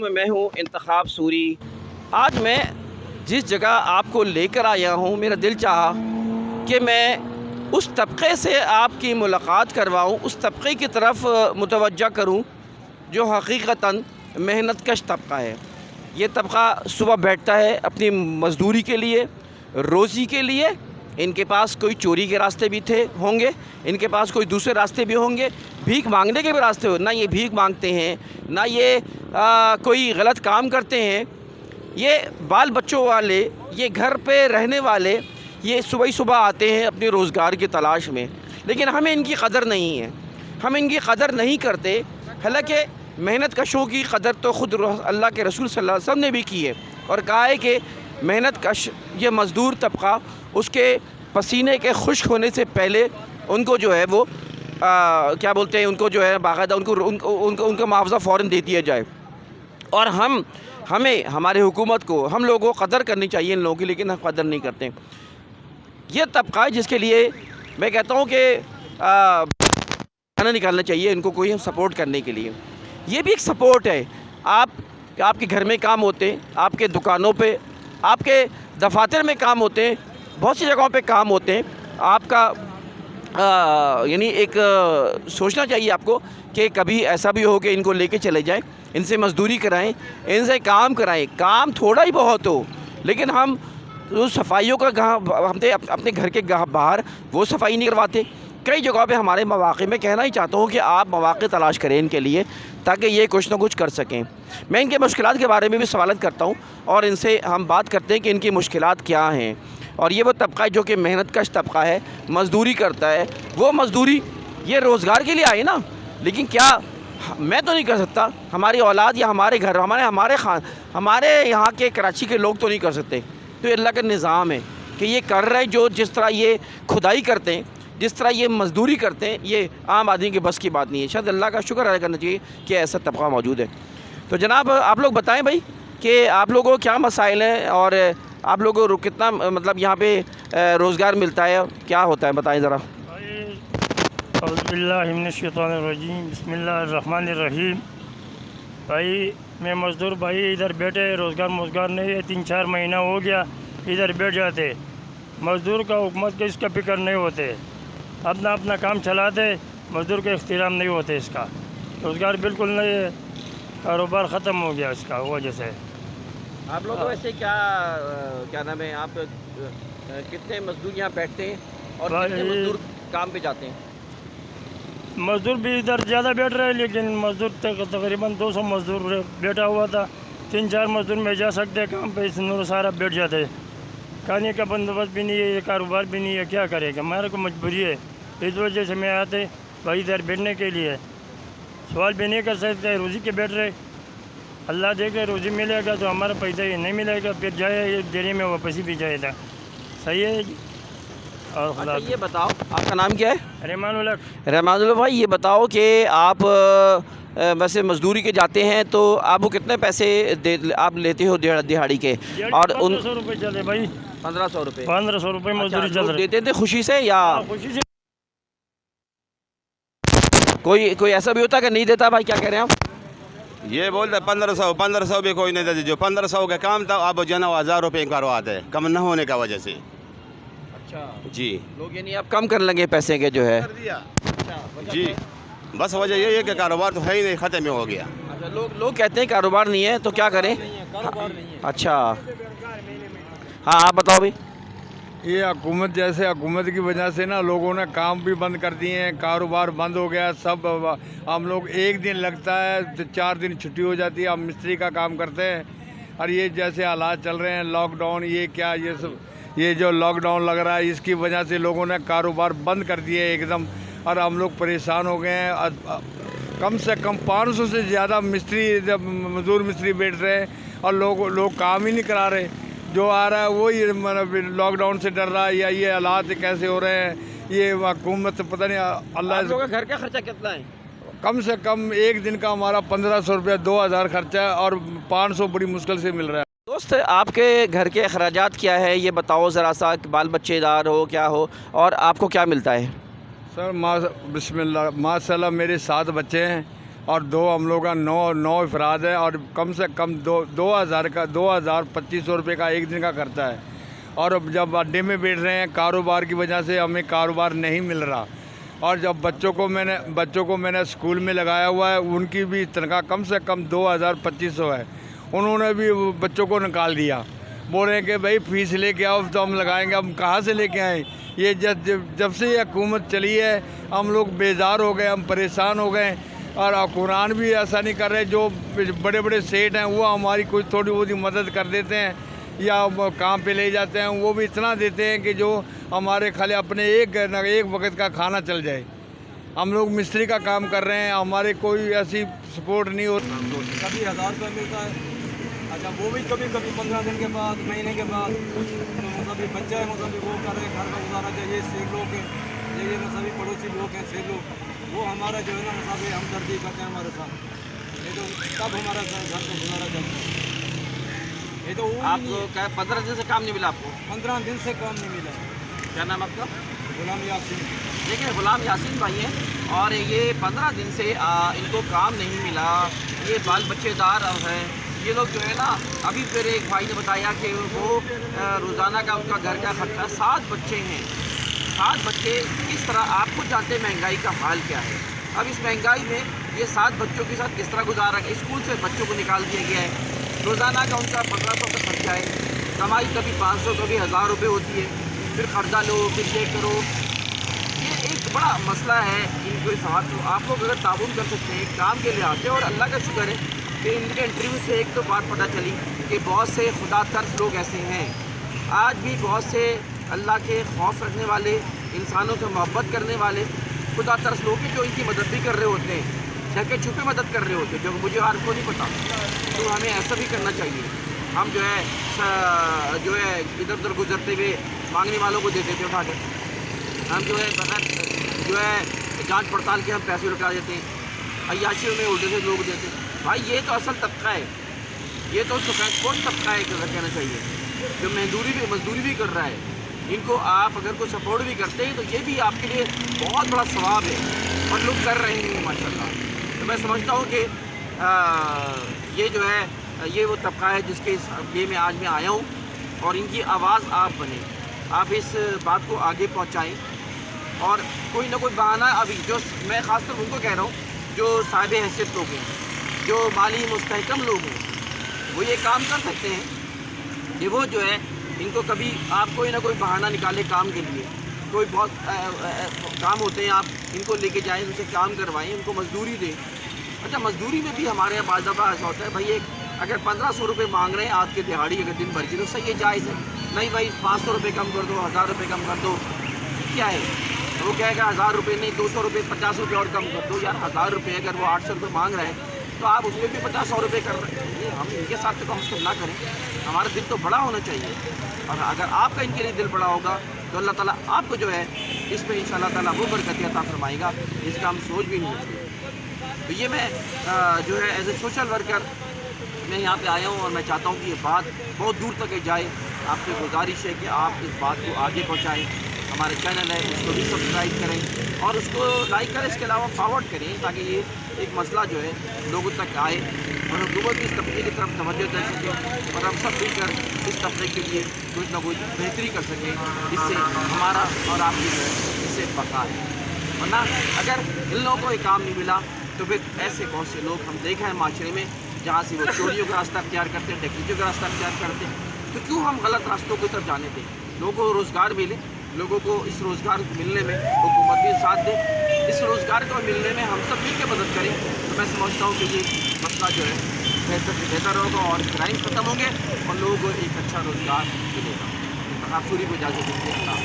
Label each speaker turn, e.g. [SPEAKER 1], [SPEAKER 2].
[SPEAKER 1] میں ہوں انتخاب سوری۔ آج میں جس جگہ آپ کو لے کر آیا ہوں، میرا دل چاہا کہ میں اس طبقے سے آپ کی ملاقات کرواؤں، اس طبقے کی طرف متوجہ کروں جو حقیقتاً محنت کش طبقہ ہے۔ یہ طبقہ صبح بیٹھتا ہے اپنی مزدوری کے لیے، روزی کے لیے۔ ان کے پاس کوئی چوری کے راستے بھی ہوں گے، ان کے پاس کوئی دوسرے راستے بھی ہوں گے، بھیک مانگنے کے بھی راستے ہو۔ نہ یہ بھیک مانگتے ہیں، نہ یہ کوئی غلط کام کرتے ہیں۔ یہ بال بچوں والے، یہ گھر پہ رہنے والے، یہ صبح ہی صبح آتے ہیں اپنے روزگار کی تلاش میں، لیکن ہمیں ان کی قدر نہیں ہے، ہم ان کی قدر نہیں کرتے۔ حالانکہ محنت کشوں کی قدر تو خود اللہ کے رسول صلی اللہ علیہ وسلم نے بھی کی ہے، اور کہا ہے کہ محنت کش یہ مزدور طبقہ، اس کے پسینے کے خشک ہونے سے پہلے ان کو جو ہے وہ کیا بولتے ہیں، ان کو جو ہے باقاعدہ ان کا معاوضہ فوراً دے دیا جائے۔ اور ہمیں ہمارے حکومت کو، ہم لوگوں کو قدر کرنی چاہیے ان لوگوں کی، لیکن ہم قدر نہیں کرتے۔ یہ طبقہ ہے جس کے لیے میں کہتا ہوں کہ کھانا نکالنا چاہیے ان کو کوئی سپورٹ کرنے کے لیے۔ یہ بھی ایک سپورٹ ہے۔ آپ کے گھر میں کام ہوتے ہیں، آپ کے دکانوں پہ، آپ کے دفاتر میں کام ہوتے ہیں، بہت سی جگہوں پہ کام ہوتے ہیں۔ آپ کا یعنی ایک سوچنا چاہیے آپ کو کہ کبھی ایسا بھی ہو کہ ان کو لے کے چلے جائیں، ان سے مزدوری کرائیں، ان سے کام کرائیں۔ کام تھوڑا ہی بہت ہو، لیکن ہم صفائیوں کا ہم اپنے گھر کے باہر وہ صفائی نہیں کرواتے۔ کئی جگہوں پہ ہمارے مواقع، میں کہنا ہی چاہتا ہوں کہ آپ مواقع تلاش کریں ان کے لیے، تاکہ یہ کچھ نہ کچھ کر سکیں۔ میں ان کے مشکلات کے بارے میں بھی سوالات کرتا ہوں، اور ان سے ہم بات کرتے ہیں کہ ان کی مشکلات کیا ہیں۔ اور یہ وہ طبقہ ہے جو کہ محنت کش طبقہ ہے، مزدوری کرتا ہے۔ وہ مزدوری یہ روزگار کے لیے آئے نا، لیکن کیا میں تو نہیں کر سکتا، ہماری اولاد یا ہمارے گھر، ہمارے یہاں کے کراچی کے لوگ تو نہیں کر سکتے۔ تو یہ اللہ کا نظام ہے کہ یہ کر رہے ہیں، جس طرح یہ کھدائی کرتے ہیں، جس طرح یہ مزدوری کرتے ہیں، یہ عام آدمی کے بس کی بات نہیں ہے۔ شاید اللہ کا شکر ادا کرنا چاہیے کہ ایسا طبقہ موجود ہے۔ تو جناب آپ لوگ بتائیں بھائی کہ آپ لوگوں کو کیا مسائل ہیں، اور آپ لوگوں کو کتنا مطلب یہاں پہ روزگار ملتا ہے، کیا ہوتا ہے، بتائیں ذرا۔
[SPEAKER 2] اعوذ باللہ من الشیطان الرجیم، بسم اللہ الرحمن الرحیم۔ بھائی میں مزدور بھائی ادھر بیٹھے، روزگار نہیں ہے، 3-4 مہینہ ہو گیا ادھر بیٹھ جاتے۔ مزدور کا حکومت کے اس کا فکر نہیں ہوتے، اپنا کام چلاتے، مزدور کا احترام نہیں ہوتے۔ اس کا روزگار بالکل نہیں ہے، کاروبار ختم ہو گیا اس کا وجہ سے۔
[SPEAKER 1] آپ لوگ ویسے کیا نام ہے، آپ کتنے مزدور یہاں بیٹھتے ہیں اور کتنے مزدور کام پہ جاتے ہیں؟
[SPEAKER 2] مزدور بھی ادھر زیادہ بیٹھ رہے ہیں، لیکن مزدور تقریباً 200 مزدور بیٹھا ہوا تھا۔ 3-4 مزدور میں جا سکتے کام پہ، اس نور سارا بیٹھ جاتے۔ کھانے کا بندوبست بھی نہیں ہے، کاروبار بھی نہیں ہے، کیا کرے گا، ہمارے کو مجبوری ہے۔ اس وجہ سے میں آتے بھائی ادھر بیٹھنے کے لیے، سوال بھی نہیں کر سکتے، روزی کے بیٹھ رہے۔ اللہ دے کے روزی ملے گا تو ہمارا پیسہ یہ نہیں ملے گا، پھر جائے دیری میں واپسی بھی جائے گا۔ صحیح ہے جی۔ اور
[SPEAKER 1] اچھا یہ بتاؤ، آپ کا نام کیا ہے؟
[SPEAKER 2] رحمان الحق۔
[SPEAKER 1] رحمان اللہ بھائی، یہ بتاؤ کہ آپ ویسے مزدوری کے جاتے ہیں تو آپ کو کتنے پیسے آپ لیتے ہو دہاڑی کے؟ اور
[SPEAKER 2] 1500 روپے چلے بھائی،
[SPEAKER 1] 1500 روپے
[SPEAKER 2] 1500 روپے مزدوری چل رہی۔
[SPEAKER 1] دیتے تھے خوشی سے یا
[SPEAKER 2] خوشی سے؟
[SPEAKER 1] کوئی ایسا بھی ہوتا کہ نہیں دیتا؟ بھائی کیا کہہ رہے ہیں آپ؟
[SPEAKER 3] یہ بولتے 1500 بھی کوئی نہیں دیتے۔ جو 1500 کا کام تھا اب جو ہے نا 1000 روپے کرواتے، کم نہ ہونے کا وجہ سے۔
[SPEAKER 1] اچھا
[SPEAKER 3] جی
[SPEAKER 1] لوگ یعنی آپ کم کرنے لگے پیسے کے جو ہے؟
[SPEAKER 3] جی، بس وجہ یہ ہے کہ کاروبار تو ہے ہی نہیں، ختم ہی ہو گیا۔
[SPEAKER 1] اچھا لوگ کہتے ہیں کاروبار نہیں ہے تو کیا کریں؟ اچھا ہاں آپ بتاؤ بھائی۔
[SPEAKER 4] یہ حکومت کی وجہ سے نا لوگوں نے کام بھی بند کر دیے ہیں، کاروبار بند ہو گیا سب۔ ہم لوگ ایک دن لگتا ہے تو 4 دن چھٹی ہو جاتی ہے، ہم مستری کا کام کرتے ہیں۔ اور یہ جیسے حالات چل رہے ہیں، لاک ڈاؤن، یہ جو لاک ڈاؤن لگ رہا ہے، اس کی وجہ سے لوگوں نے کاروبار بند کر دیے ایک دم، اور ہم لوگ پریشان ہو گئے ہیں۔ کم سے کم 500 سے زیادہ مزدور مستری بیٹھ رہے ہیں، اور لوگ کام ہی نہیں کرا رہے۔ جو آ رہا ہے وہی لاک ڈاؤن سے ڈر رہا ہے، یا یہ حالات کیسے ہو رہے ہیں، یہ حکومت پتہ نہیں۔ اللہ
[SPEAKER 1] کا گھر کا خرچہ کتنا ہے؟
[SPEAKER 4] کم سے کم ایک دن کا ہمارا 1500 روپیہ 2000 خرچہ ہے، اور 500 بڑی مشکل سے مل رہا ہے۔
[SPEAKER 1] دوست آپ کے گھر کے اخراجات کیا ہے یہ بتاؤ ذرا سا، بال بچے دار ہو کیا ہو، اور آپ کو کیا ملتا ہے؟
[SPEAKER 4] سر بسم اللہ، ماشاء اللہ میرے 7 بچے ہیں، اور دو ہم لوگ کا 9 افراد ہیں، اور کم سے کم 2,000-2,2500 روپے کا ایک دن کا خرچہ ہے۔ اور اب جب اڈے میں بیٹھ رہے ہیں کاروبار کی وجہ سے ہمیں کاروبار نہیں مل رہا، اور جب بچوں کو میں نے اسکول میں لگایا ہوا ہے، ان کی بھی تنخواہ کم سے کم 2,000-2500 ہے، انہوں نے بھی بچوں کو نکال دیا، بول رہے ہیں کہ بھائی فیس لے کے آؤ تو ہم لگائیں گے۔ ہم کہاں سے لے کے آئیں؟ یہ جب سے یہ حکومت چلی ہے ہم لوگ بیزار ہو گئے، ہم پریشان ہو گئے، اور حکمران بھی ایسا نہیں کر رہے۔ جو بڑے بڑے سیٹ ہیں وہ ہماری کوئی تھوڑی بہت مدد کر دیتے ہیں یا کام پہ لے جاتے ہیں، وہ بھی اتنا دیتے ہیں کہ جو ہمارے خالی اپنے ایک وقت کا کھانا چل جائے۔ ہم لوگ مستری کا کام کر رہے ہیں، ہمارے کوئی ایسی سپورٹ نہیں ہوتی۔
[SPEAKER 5] کبھی 1000 روپے ملتا ہے، اچھا وہ بھی کبھی 15 دن کے بعد، مہینے کے بعد۔ تو مطلب بچہ ہے، مطلب وہ کر رہے ہیں، گھر کا گزارا چاہیے۔ سیکھ لوگ ہیں یہ مطلب پڑوسی لوگ ہیں، سیکھ لوگ، وہ ہمارا جو ہے نا مطلب ہمدردی کرتے ہیں ہمارے ساتھ، یہ تو تب ہمارا گھر کا گزارا چلتا ہے۔ یہ تو
[SPEAKER 1] آپ کو کیا 15 دن سے کام نہیں ملا؟ آپ کو
[SPEAKER 5] 15 دن سے کام نہیں ملا۔
[SPEAKER 1] کیا نام آپ کا؟
[SPEAKER 5] غلام یاسین۔
[SPEAKER 1] دیکھیں غلام یاسین بھائی ہیں، اور یہ 15 دن سے ان کو کام نہیں ملا۔ یہ بال بچے دار ہیں یہ لوگ جو ہے نا۔ ابھی پھر ایک بھائی نے بتایا کہ وہ روزانہ کا ان کا گھر کا خرچہ 7 بچے ہیں، 7 بچے کس طرح، آپ خود جانتے ہیں مہنگائی کا حال کیا ہے۔ اب اس مہنگائی میں یہ 7 بچوں کے ساتھ کس طرح گزارا ہے؟ اسکول سے بچوں کو نکال دیا گیا ہے، روزانہ کا ان کا 1500 کا خرچہ ہے، کمائی کبھی 500 کبھی 1000 روپے ہوتی ہے، پھر خرچہ لو پھر یہ کرو۔ یہ ایک بڑا مسئلہ ہے ان کو ساتھ۔ تو آپ لوگ اگر تعاون کر سکتے ہیں کام کے لحاظ سے، اور اللہ کا شکر ہے کہ ان کے انٹرویو سے ایک تو بات پتہ چلی کہ بہت سے خدا ترس لوگ ایسے ہیں، آج بھی بہت سے اللہ کے خوف رکھنے والے، انسانوں سے محبت کرنے والے خدا ترس لوگ ہیں جو ان کی مدد بھی کر رہے ہوتے ہیں، چھپے چھپے مدد کر رہے ہوتے ہیں، جو مجھے ہر کو نہیں پتہ۔ تو ہمیں ایسا بھی کرنا چاہیے۔ ہم جو ہے ادھر ادھر گزرتے ہوئے مانگنے والوں کو دے دیتے اٹھا کر، ہم جو ہے بغیر جو ہے جانچ پڑتال کے ہم پیسے لٹا دیتے ہیں، عیاشیوں میں الٹے سے لوگ دیتے ہیں۔ بھائی یہ تو اصل طبقہ ہے، یہ تو سفید پوش طبقہ ہے کہنا چاہیے، جو مزدوری بھی کر رہا ہے۔ ان کو آپ اگر کوئی سپورٹ بھی کرتے ہیں تو یہ بھی آپ کے لیے بہت بڑا ثواب ہے، اور لوگ کر رہے ہیں ماشاءاللہ۔ تو میں سمجھتا ہوں کہ یہ جو ہے یہ وہ طبقہ ہے جس کے لیے میں آج آیا ہوں، اور ان کی آواز آپ بنیں، آپ اس بات کو آگے پہنچائیں، اور کوئی نہ کوئی بہانہ ابھی جو میں خاص طور ان کو کہہ رہا ہوں جو صاحب حیثیت لوگ ہیں، جو مالی مستحکم لوگ ہیں، وہ یہ کام کر سکتے ہیں کہ وہ جو ہے ان کو کبھی آپ کوئی نہ کوئی بہانہ نکالے کام کے لیے۔ کوئی بہت کام ہوتے ہیں، آپ ان کو لے کے جائیں، ان سے کام کروائیں، ان کو مزدوری دیں۔ اچھا مزدوری میں بھی ہمارے یہاں بعض دفعہ ایسا ہوتا ہے بھائی اگر 1500 روپے مانگ رہے ہیں آج کے دہاڑی اگر دن بھر کی تو صحیح ہے، جائز ہے، نہیں بھائی 500 روپے کم کر دو، 1000 روپے کم کر دو، کیا ہے وہ کہے گا 1000 روپے نہیں 200 روپے 50 روپے اور کم کر دو۔ یار 1000 روپے اگر وہ 800 روپے مانگ رہے ہیں تو آپ اس میں بھی 50 روپے کر رہے ہیں، ہم ان کے ساتھ تو کم سے کم نہ کریں، ہمارا دل تو بڑا ہونا چاہیے، اور اگر آپ کا ان کے لیے دل بڑا ہوگا تو اللہ تعالیٰ آپ کو جو ہے اس میں انشاء اللہ تعالیٰ وہ برکت عطا فرمائے گا جس کا ہم سوچ بھی نہیں سکتے۔ تو یہ میں جو ہے ایز اے سوشل ورکر میں یہاں پہ آیا ہوں، اور میں چاہتا ہوں کہ یہ بات بہت دور تک جائے۔ آپ سے گزارش ہے کہ آپ اس بات کو آگے پہنچائیں، ہمارے چینل ہے اس کو بھی سبسکرائب کریں اور اس کو لائک کریں، اس کے علاوہ فارورڈ کریں تاکہ یہ ایک مسئلہ جو ہے لوگوں تک آئے اور حکومت بھی اس طبقے کی طرف توجہ دے سکے، اور ہم سب مل کر اس طبقے کے لیے کچھ نہ کچھ بہتری کر سکیں، اس سے ہمارا اور آپ کی جو ہے اس سے بقا ہے۔ ورنہ اگر ان لوگوں کو یہ کام نہیں ملا تو پھر ایسے بہت سے لوگ ہم دیکھ رہے ہیں معاشرے میں جہاں سے وہ چوریوں کا راستہ اختیار کرتے ہیں، ڈکیتیوں کا راستہ اختیار کرتے ہیں، تو کیوں ہم غلط راستوں کی طرف جانے دیں؟ لوگوں کو روزگار ملے، لوگوں کو اس روزگار ملنے میں حکومت بھی ساتھ دے، اس روزگار کو ملنے میں ہم سب مل کے مدد کریں، تو میں سمجھتا ہوں کہ یہ مسئلہ جو ہے بہتر سے بہتر ہوگا اور کرائم ختم ہوں گے اور لوگوں کو ایک اچھا روزگار ملے گا۔ آپ سوری کو اجازت دیجیے، اللہ